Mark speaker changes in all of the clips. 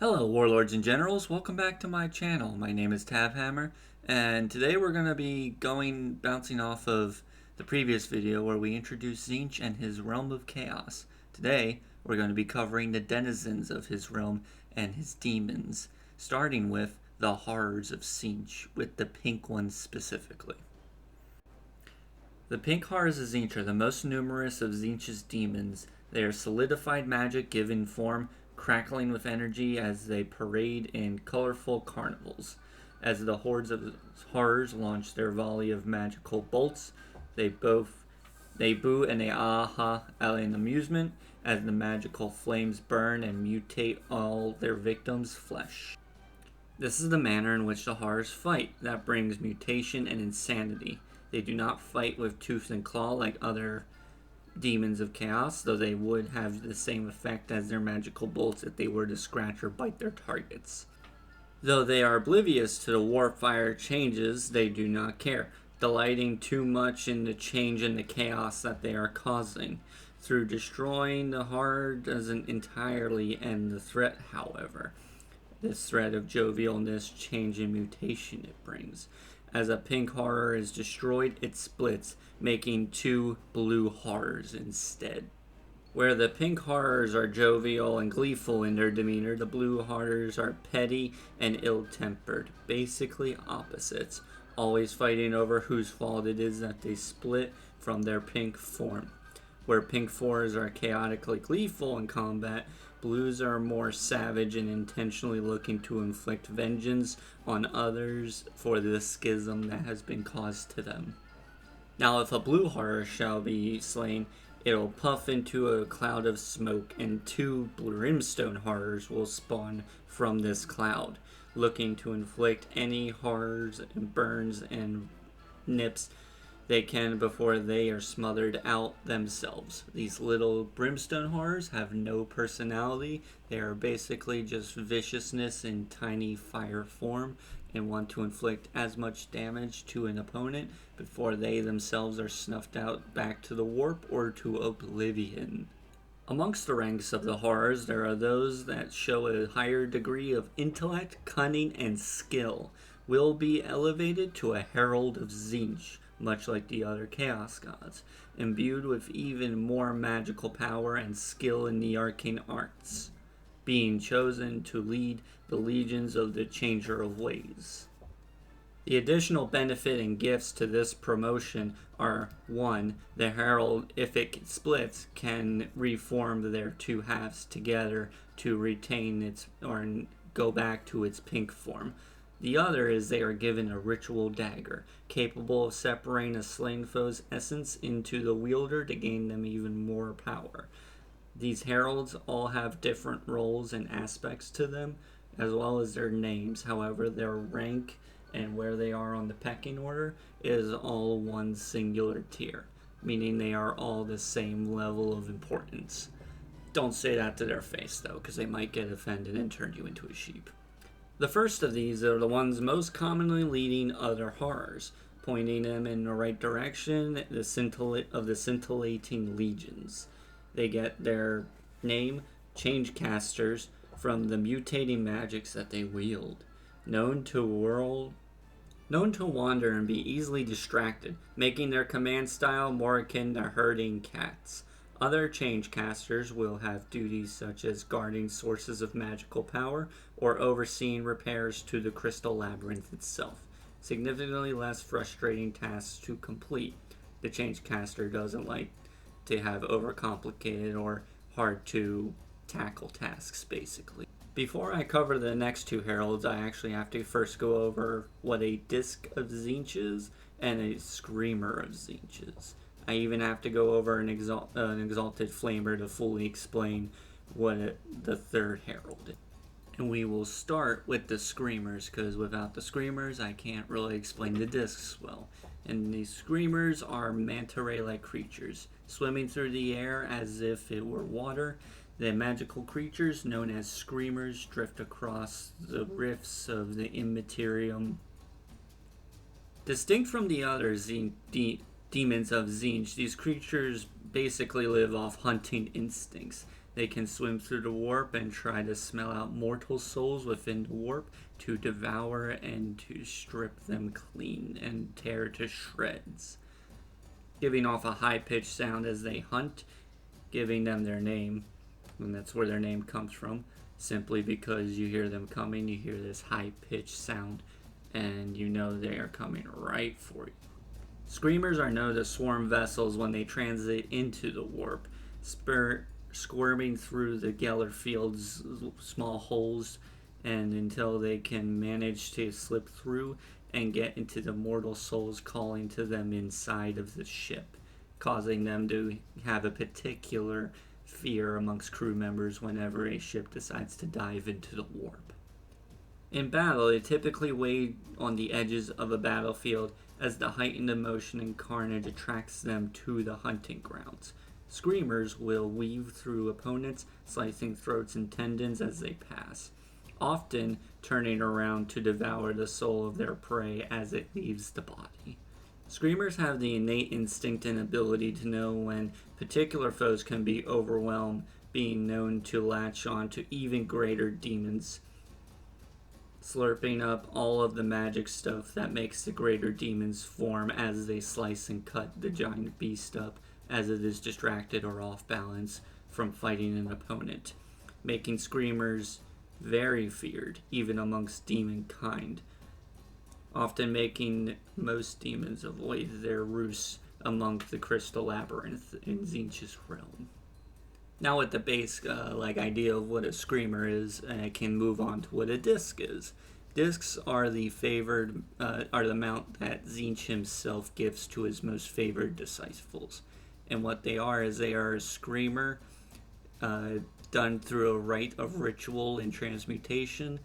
Speaker 1: Hello Warlords and Generals, welcome back to my channel. My name is Tavhammer, and today we're going to be bouncing off of the previous video where we introduced Tzeentch and his realm of chaos. Today we're going to be covering the denizens of his realm and his demons, starting with the horrors of Tzeentch, with the pink ones specifically. The pink horrors of Tzeentch are the most numerous of Tzeentch's demons. They are solidified magic given form, crackling with energy as they parade in colorful carnivals. As the hordes of horrors launch their volley of magical bolts, they boo and they aha in amusement as the magical flames burn and mutate all their victims' flesh. This is the manner in which the horrors fight that brings mutation and insanity. They do not fight with tooth and claw like other demons of chaos, though they would have the same effect as their magical bolts if they were to scratch or bite their targets. Though they are oblivious to the warfire changes, they do not care, delighting too much in the change and the chaos that they are causing. Through destroying the horror doesn't entirely end the threat, however. This threat of jovialness, change, and mutation it brings. As a pink horror is destroyed, it splits, making two blue horrors instead. Where the pink horrors are jovial and gleeful in their demeanor, the blue horrors are petty and ill-tempered, basically opposites, always fighting over whose fault it is that they split from their pink form. Where pink fours are chaotically gleeful in combat, blues are more savage and intentionally looking to inflict vengeance on others for the schism that has been caused to them. Now, if a blue horror shall be slain, it'll puff into a cloud of smoke, and two brimstone horrors will spawn from this cloud, looking to inflict any horrors and burns and nips they can before they are smothered out themselves. These little brimstone horrors have no personality. They are basically just viciousness in tiny fire form and want to inflict as much damage to an opponent before they themselves are snuffed out back to the warp or to oblivion. Amongst the ranks of the horrors, there are those that show a higher degree of intellect, cunning, and skill, will be elevated to a herald of Tzeentch, much like the other Chaos Gods, imbued with even more magical power and skill in the arcane arts, being chosen to lead the legions of the Changer of Ways. The additional benefit and gifts to this promotion are 1. The Herald, if it splits, can reform their two halves together to retain its or go back to its pink form. The other is they are given a ritual dagger, capable of separating a slain foe's essence into the wielder to gain them even more power. These heralds all have different roles and aspects to them, as well as their names. However, their rank and where they are on the pecking order is all one singular tier, meaning they are all the same level of importance. Don't say that to their face, though, because they might get offended and turn you into a sheep. The first of these are the ones most commonly leading other horrors, pointing them in the right direction, the scintillating legions. They get their name, change casters, from the mutating magics that they wield, known to wander and be easily distracted, making their command style more akin to herding cats. Other change casters will have duties such as guarding sources of magical power or overseeing repairs to the crystal labyrinth itself. Significantly less frustrating tasks to complete. The change caster doesn't like to have overcomplicated or hard to tackle tasks, basically. Before I cover the next two heralds, I actually have to first go over what a disc of Tzeentch is and a screamer of Tzeentch is. I even have to go over an Exalted Flamer to fully explain what the third herald is. And we will start with the Screamers, because without the Screamers, I can't really explain the discs well. And these Screamers are manta ray-like creatures, swimming through the air as if it were water. The magical creatures, known as Screamers, drift across the rifts of the immaterium. Distinct from the other Demons of Tzeentch, these creatures basically live off hunting instincts. They can swim through the warp and try to smell out mortal souls within the warp to devour and to strip them clean and tear to shreds, giving off a high-pitched sound as they hunt, giving them their name, and that's where their name comes from, simply because you hear them coming, you hear this high-pitched sound, and you know they are coming right for you. Screamers are known to swarm vessels when they transit into the warp, squirming through the Geller Field's small holes, and until they can manage to slip through and get into the mortal souls calling to them inside of the ship, causing them to have a particular fear amongst crew members whenever a ship decides to dive into the warp. In battle, they typically wait on the edges of a battlefield as the heightened emotion and carnage attracts them to the hunting grounds. Screamers will weave through opponents, slicing throats and tendons as they pass, often turning around to devour the soul of their prey as it leaves the body. Screamers have the innate instinct and ability to know when particular foes can be overwhelmed, being known to latch on to even greater demons, slurping up all of the magic stuff that makes the greater demons form as they slice and cut the giant beast up as it is distracted or off balance from fighting an opponent, making screamers very feared even amongst demon kind, often making most demons avoid their roosts among the crystal labyrinth in Tzeentch's realm. Now with the base idea of what a screamer is, I can move on to what a disc is. Discs are the mount that Tzeentch himself gives to his most favored disciples. And what they are is they are a screamer done through a rite of ritual and transmutation,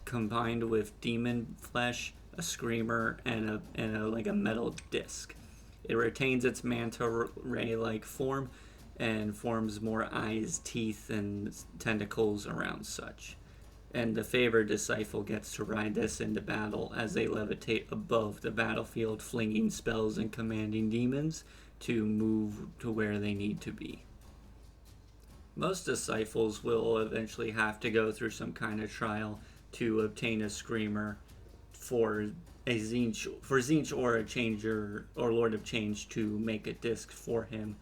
Speaker 1: combined with demon flesh, a screamer, and a metal disc. It retains its manta ray-like form and forms more eyes, teeth, and tentacles around such. And the favored disciple gets to ride this into battle as they levitate above the battlefield, flinging spells and commanding demons to move to where they need to be. Most disciples will eventually have to go through some kind of trial to obtain a screamer for Tzeentch or a changer or Lord of Change to make a disc for him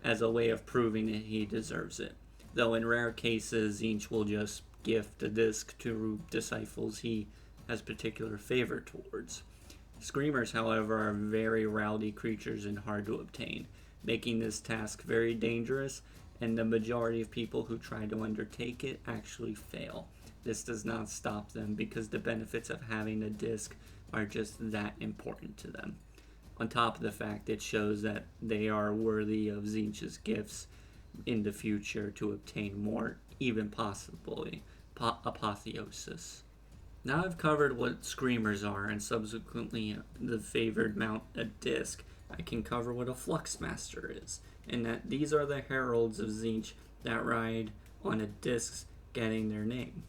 Speaker 1: as a way of proving that he deserves it. Though in rare cases, Tzeentch will just gift a disc to disciples he has particular favor towards. Screamers, however, are very rowdy creatures and hard to obtain, making this task very dangerous, and the majority of people who try to undertake it actually fail. This does not stop them because the benefits of having a disc are just that important to them. On top of the fact it shows that they are worthy of Tzeentch's gifts in the future to obtain more, even possibly apotheosis. Now I've covered what screamers are and subsequently the favored mount, a disc, I can cover what a Fluxmaster is, and that these are the heralds of Tzeentch that ride on a disc getting their name.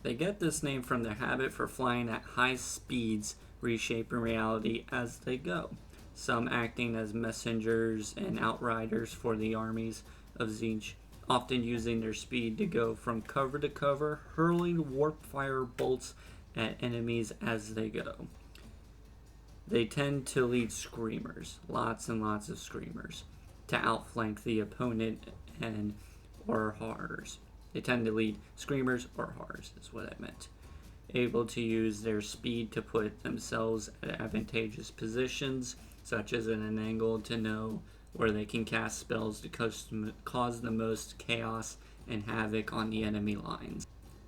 Speaker 1: They get this name from their habit for flying at high speeds, reshaping reality as they go, some acting as messengers and outriders for the armies of Tzeentch, often using their speed to go from cover to cover, hurling warp fire bolts at enemies as they go. They tend to lead screamers, lots and lots of screamers, to outflank the opponent or horrors. They tend to lead screamers or horrors, is what I meant. Able to use their speed to put themselves at advantageous positions, such as in an angle to know where they can cast spells to cause the most chaos and havoc on the enemy lines.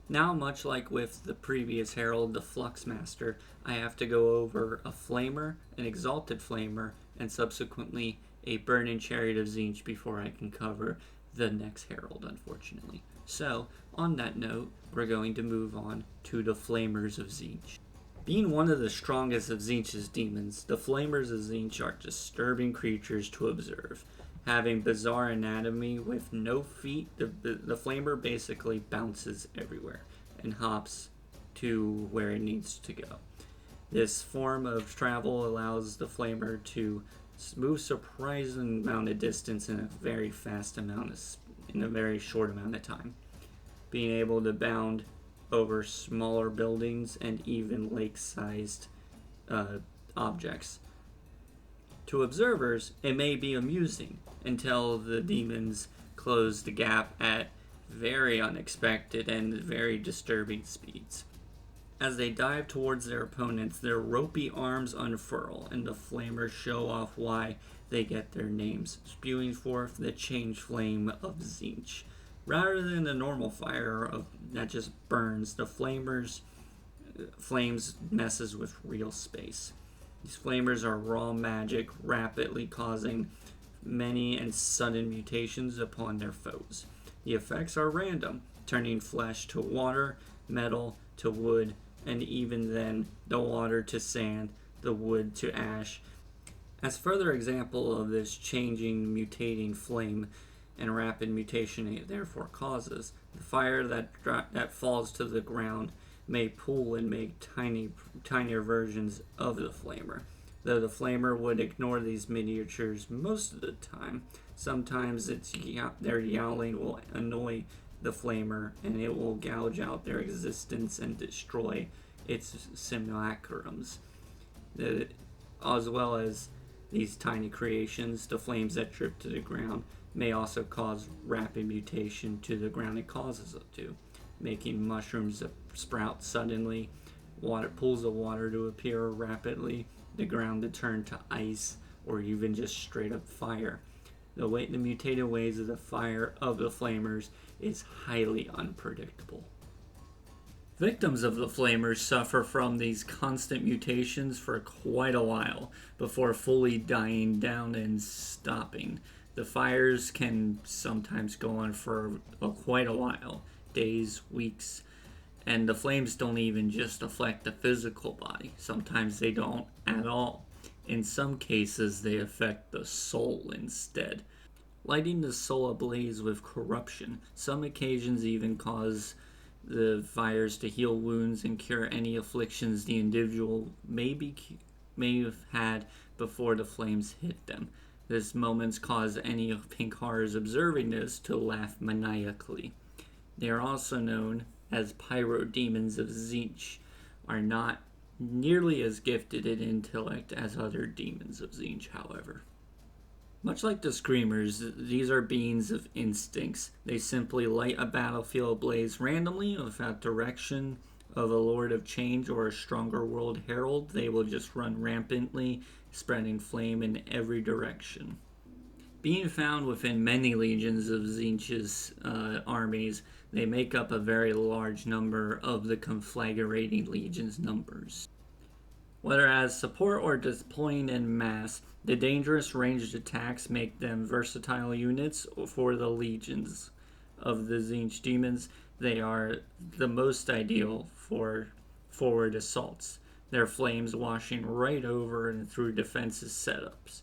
Speaker 1: Now, much like with the previous herald, the Fluxmaster, I have to go over a Flamer, an Exalted Flamer, and subsequently a Burning Chariot of Tzeentch before I can cover the next herald, unfortunately. So, on that note, we're going to move on to the Flamers of Zeitge. Being one of the strongest of Tzeentch's demons, the Flamers of Zeitge are disturbing creatures to observe. Having bizarre anatomy with no feet, the Flamer basically bounces everywhere and hops to where it needs to go. This form of travel allows the Flamer to move surprising amount of distance in a very fast amount of in a very short amount of time, being able to bound over smaller buildings and even lake-sized objects. To observers, it may be amusing until the demons close the gap at very unexpected and very disturbing speeds. As they dive towards their opponents, their ropey arms unfurl, and the flamers show off why they get their names, spewing forth the change flame of Tzeentch. Rather than the normal fire that just burns, the flames messes with real space. These flamers are raw magic, rapidly causing many and sudden mutations upon their foes. The effects are random, turning flesh to water, metal to wood, and even then, the water to sand, the wood to ash. As further example of this changing, mutating flame and rapid mutation it therefore causes, the fire that falls to the ground may pool and make tinier versions of the flamer. Though the flamer would ignore these miniatures most of the time, sometimes their yowling will annoy the flamer and it will gouge out their existence and destroy its simulacrums. As well as these tiny creations, the flames that drip to the ground may also cause rapid mutation to the ground it causes it to, making mushrooms sprout suddenly, pools of water to appear rapidly, the ground to turn to ice, or even just straight up fire. The mutated ways of the fire of the flamers is highly unpredictable. Victims of the flamers suffer from these constant mutations for quite a while before fully dying down and stopping. The fires can sometimes go on for quite a while, days, weeks, and the flames don't even just affect the physical body. Sometimes they don't at all. In some cases, they affect the soul instead, lighting the soul ablaze with corruption. Some occasions even cause the fires to heal wounds and cure any afflictions the individual may have had before the flames hit them. These moments cause any of pink horrors observing this to laugh maniacally. They are also known as Demons of Zeitge, are not nearly as gifted in intellect as other demons of Tzeentch, however. Much like the Skimmers, these are beings of instincts. They simply light a battlefield ablaze randomly without direction of a Lord of Change or a stronger world herald. They will just run rampantly, spreading flame in every direction. Being found within many legions of Tzeentch's armies, they make up a very large number of the conflagrating legion's numbers. Whether as support or deploying en masse, the dangerous ranged attacks make them versatile units for the legions of the Tzeentch demons. They are the most ideal for forward assaults, their flames washing right over and through defenses setups.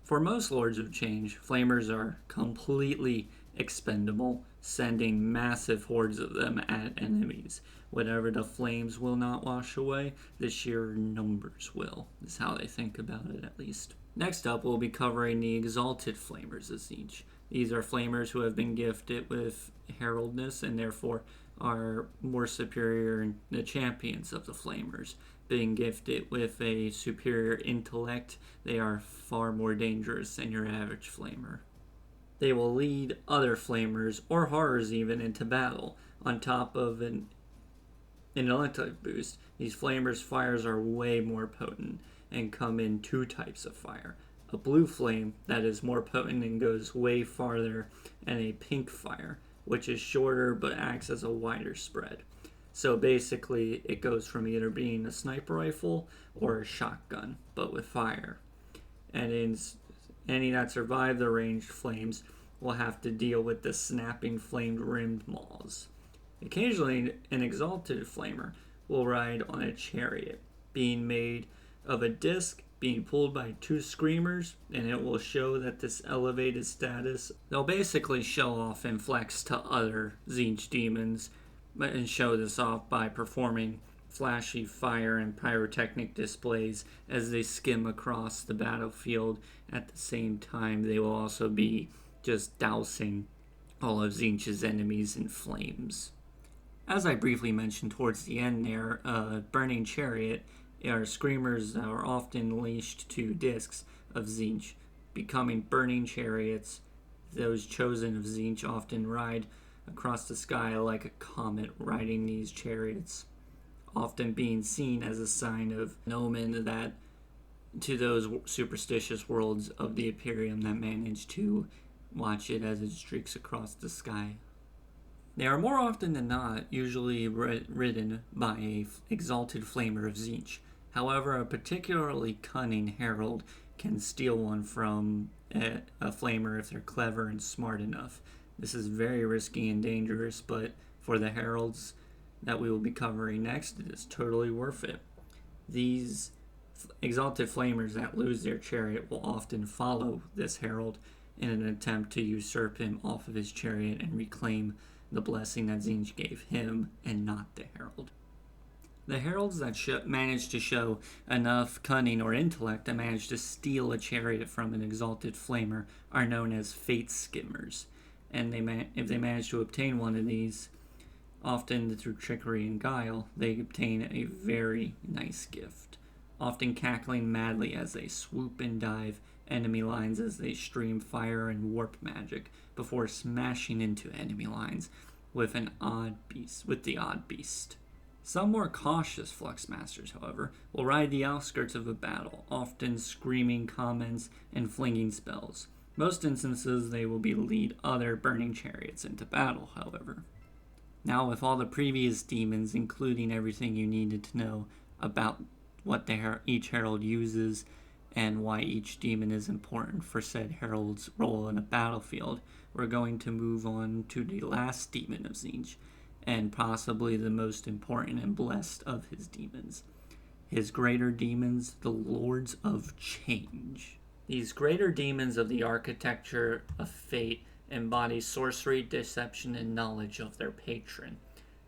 Speaker 1: For most Lords of Change, flamers are completely expendable, sending massive hordes of them at enemies. Whatever the flames will not wash away, the sheer numbers will, is how they think about it at least. Next up, we'll be covering the Exalted Flavors of Zeitge. These are flamers who have been gifted with heraldness and therefore are more superior in the champions of the flamers. Being gifted with a superior intellect, they are far more dangerous than your average flamer. They will lead other flamers, or horrors even, into battle. On top of an intellect boost, these flamers' fires are way more potent and come in two types of fire. A blue flame that is more potent and goes way farther, and a pink fire, which is shorter but acts as a wider spread. So basically, it goes from either being a sniper rifle or a shotgun, but with fire. And any that survive the ranged flames will have to deal with the snapping flamed-rimmed maws. Occasionally, an exalted flamer will ride on a chariot, being made of a disc being pulled by two screamers, and it will show that this elevated status. They'll basically show off and flex to other Tzeentch demons, and show this off by performing flashy fire and pyrotechnic displays as they skim across the battlefield. At the same time, they will also be just dousing all of Tzeentch's enemies in flames. As I briefly mentioned towards the end there, Burning Chariot are Skimmers that are often leashed to discs of Tzeentch, becoming burning chariots. Those chosen of Tzeentch often ride across the sky like a comet, riding these chariots, often being seen as a sign of an omen that to those superstitious worlds of the Aquarium that manage to watch it as it streaks across the sky. They are more often than not usually ridden by a Exalted Flamer of Zeitge. However, a particularly cunning herald can steal one from a flamer if they're clever and smart enough. This is very risky and dangerous, but for the heralds that we will be covering next, it is totally worth it. These Exalted Flamers that lose their chariot will often follow this herald in an attempt to usurp him off of his chariot and reclaim the blessing that Tzeentch gave him and not the herald. The heralds that manage to show enough cunning or intellect to manage to steal a chariot from an Exalted Flamer are known as Fate Skimmers, and if they manage to obtain one of these, often through trickery and guile, they obtain a very nice gift, often cackling madly as they swoop and dive enemy lines as they stream fire and warp magic before smashing into enemy lines with the odd beast. Some more cautious Fluxmasters, however, will ride the outskirts of a battle, often screaming comments and flinging spells. Most instances they will lead other burning chariots into battle, however. Now, with all the previous demons, including everything you needed to know about what each herald uses and why each demon is important for said herald's role in a battlefield, we're going to move on to the last demon of Tzeentch, and possibly the most important and blessed of his demons. His greater demons, the Lords of Change. These greater demons of the architecture of fate embody sorcery, deception, and knowledge of their patron.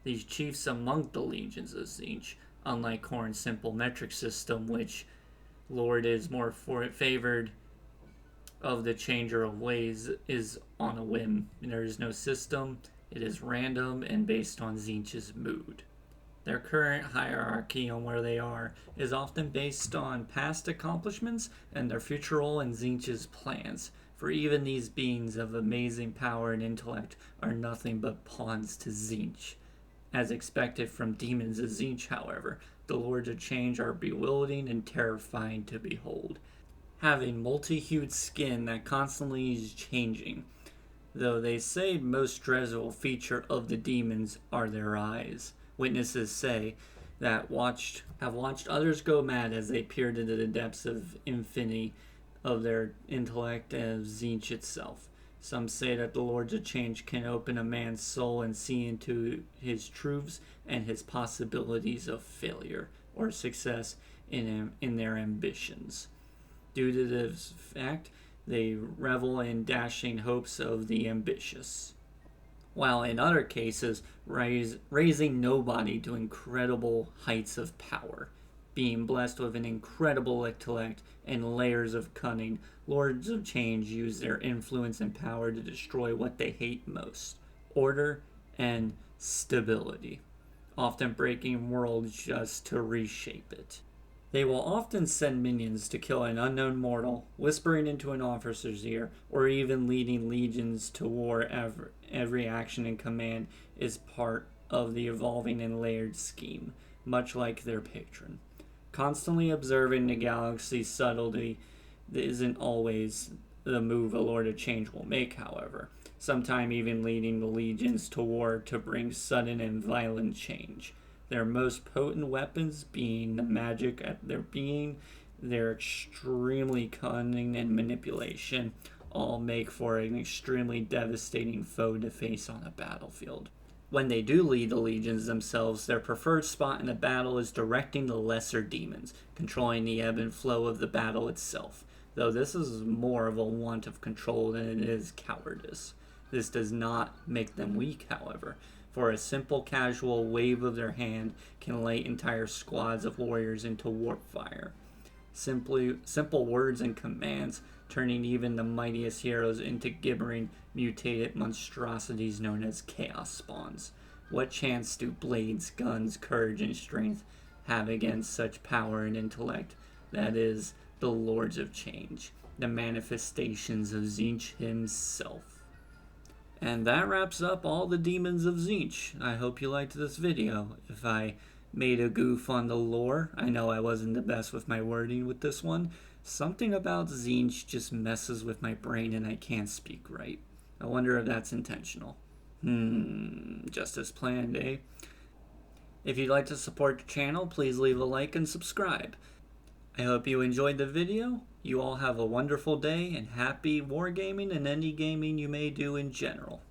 Speaker 1: These chiefs among the legions of Tzeentch, unlike Khorne's simple metric system, which Lord is more favored of the changer of ways, is on a whim. There is no system. It is random and based on Tzeentch's mood. Their current hierarchy on where they are is often based on past accomplishments and their future role in Tzeentch's plans, for even these beings of amazing power and intellect are nothing but pawns to Tzeentch. As expected from Deamons of Tzeentch, however, the Lords of Change are bewildering and terrifying to behold, having multi-hued skin that constantly is changing, though they say most dreadful feature of the demons are their eyes. Witnesses say that have watched others go mad as they peered into the depths of infinity of their intellect and of Tzeentch itself. Some say that the Lords of Change can open a man's soul and see into his truths and his possibilities of failure or success in their ambitions. Due to this fact, they revel in dashing hopes of the ambitious, while in other cases raising nobody to incredible heights of power. Being blessed with an incredible intellect and layers of cunning, Lords of Change use their influence and power to destroy what they hate most: order and stability, often breaking worlds just to reshape it. They will often send minions to kill an unknown mortal, whispering into an officer's ear, or even leading legions to war. Every action and command is part of the evolving and layered scheme, much like their patron. Constantly observing the galaxy's subtlety isn't always the move a Lord of Change will make, however, sometime even leading the legions to war to bring sudden and violent change. Their most potent weapons being the magic at their being, their extremely cunning and manipulation, all make for an extremely devastating foe to face on a battlefield. When they do lead the legions themselves, their preferred spot in the battle is directing the lesser demons, controlling the ebb and flow of the battle itself, though this is more of a want of control than it is cowardice. This does not make them weak, however, for a simple casual wave of their hand can light entire squads of warriors into warp fire. simple words and commands, turning even the mightiest heroes into gibbering, mutated monstrosities known as chaos spawns. What chance do blades, guns, courage, and strength have against such power and intellect? That is, the Lords of Change, the manifestations of Tzeentch himself. And that wraps up all the Deamons of Tzeentch. I hope you liked this video. If I made a goof on the lore, I know I wasn't the best with my wording with this one. Something about Tzeentch just messes with my brain and I can't speak right. I wonder if that's intentional. Just as planned, eh? If you'd like to support the channel, please leave a like and subscribe. I hope you enjoyed the video. You all have a wonderful day and happy wargaming and any gaming you may do in general.